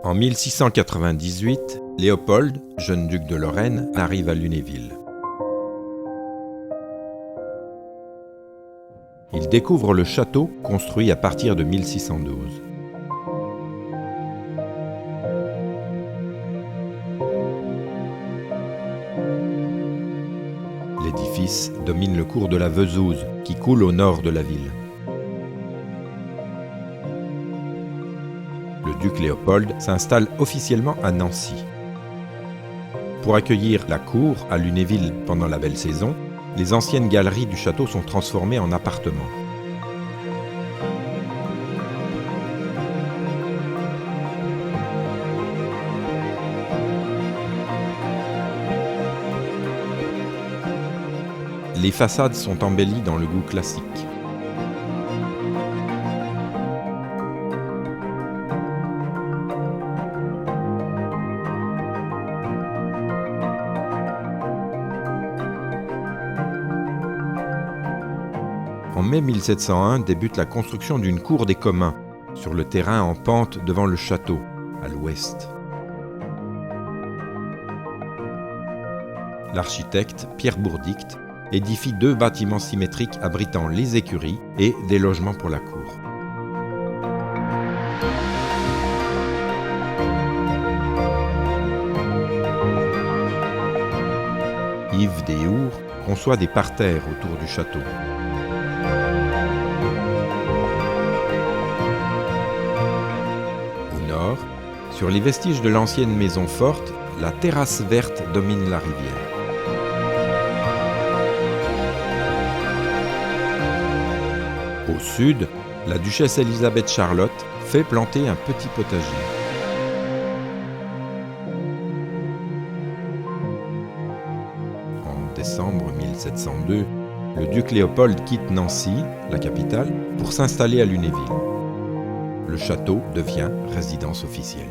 En 1698, Léopold, jeune duc de Lorraine, arrive à Lunéville. Il découvre le château construit à partir de 1612. L'édifice domine le cours de la Vesouse, qui coule au nord de la ville. Le duc Léopold s'installe officiellement à Nancy. Pour accueillir la cour à Lunéville pendant la belle saison, les anciennes galeries du château sont transformées en appartements. Les façades sont embellies dans le goût classique. En mai 1701 débute la construction d'une cour des communs, sur le terrain en pente devant le château, à l'ouest. L'architecte Pierre Bourdict édifie 2 bâtiments symétriques abritant les écuries et des logements pour la cour. Yves Deshours conçoit des parterres autour du château. Au nord, sur les vestiges de l'ancienne maison forte, la terrasse verte domine la rivière. Au sud, la duchesse Élisabeth Charlotte fait planter un petit potager. En décembre 1702, le duc Léopold quitte Nancy, la capitale, pour s'installer à Lunéville. Le château devient résidence officielle.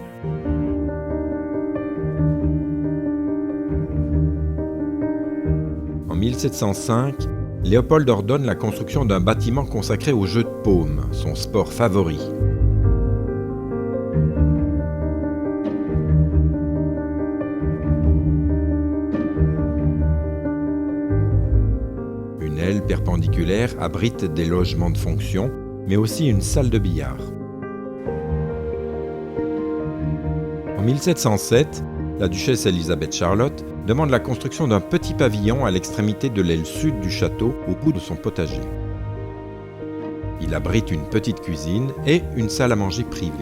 En 1705, Léopold ordonne la construction d'un bâtiment consacré au jeu de paume, son sport favori. Une aile perpendiculaire abrite des logements de fonction, mais aussi une salle de billard. En 1707, la duchesse Élisabeth Charlotte demande la construction d'un petit pavillon à l'extrémité de l'aile sud du château, au bout de son potager. Il abrite une petite cuisine et une salle à manger privée.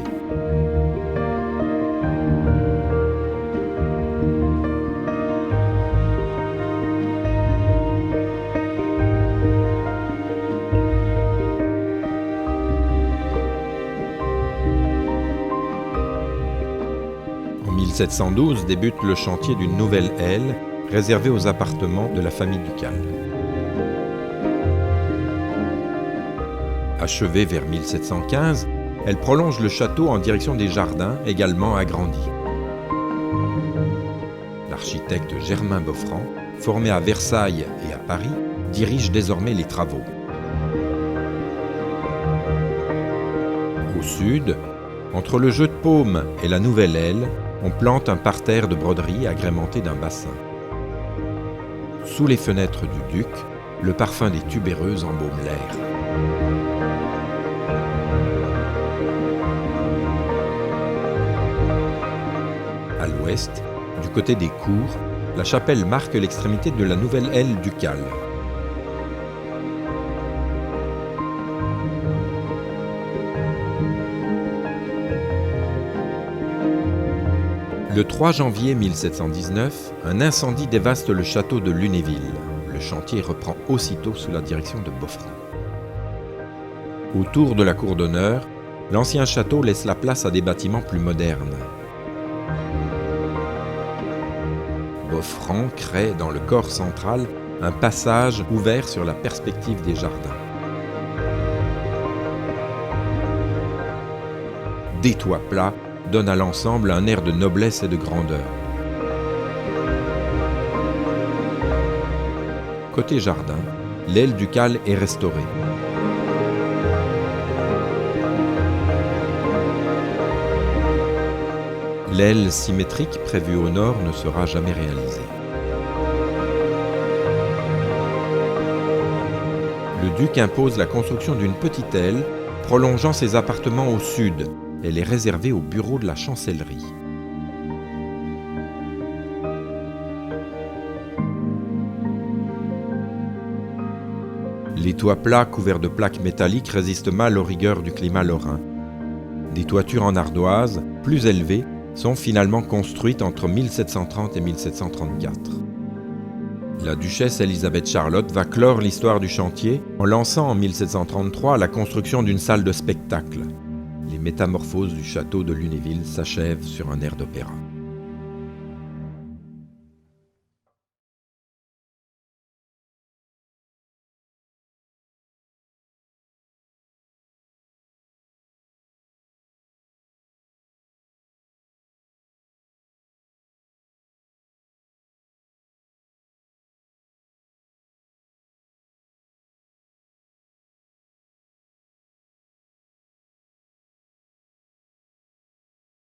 En 1712 débute le chantier d'une nouvelle aile réservée aux appartements de la famille ducale. Achevée vers 1715, elle prolonge le château en direction des jardins, également agrandis. L'architecte Germain Boffrand, formé à Versailles et à Paris, dirige désormais les travaux. Au sud, entre le jeu de paume et la nouvelle aile, on plante un parterre de broderie agrémenté d'un bassin. Sous les fenêtres du duc, le parfum des tubéreuses embaume l'air. À l'ouest, du côté des cours, la chapelle marque l'extrémité de la nouvelle aile ducale. Le 3 janvier 1719, un incendie dévaste le château de Lunéville. Le chantier reprend aussitôt sous la direction de Boffrand. Autour de la cour d'honneur, l'ancien château laisse la place à des bâtiments plus modernes. Boffrand crée dans le corps central un passage ouvert sur la perspective des jardins. Des toits plats donnent à l'ensemble un air de noblesse et de grandeur. Côté jardin, l'aile ducale est restaurée. L'aile symétrique prévue au nord ne sera jamais réalisée. Le duc impose la construction d'une petite aile prolongeant ses appartements au sud. Elle est réservée au bureau de la chancellerie. Les toits plats couverts de plaques métalliques résistent mal aux rigueurs du climat lorrain. Des toitures en ardoise, plus élevées, sont finalement construites entre 1730 et 1734. La duchesse Élisabeth-Charlotte va clore l'histoire du chantier en lançant en 1733 la construction d'une salle de spectacle. Les métamorphoses du château de Lunéville s'achèvent sur un air d'opéra.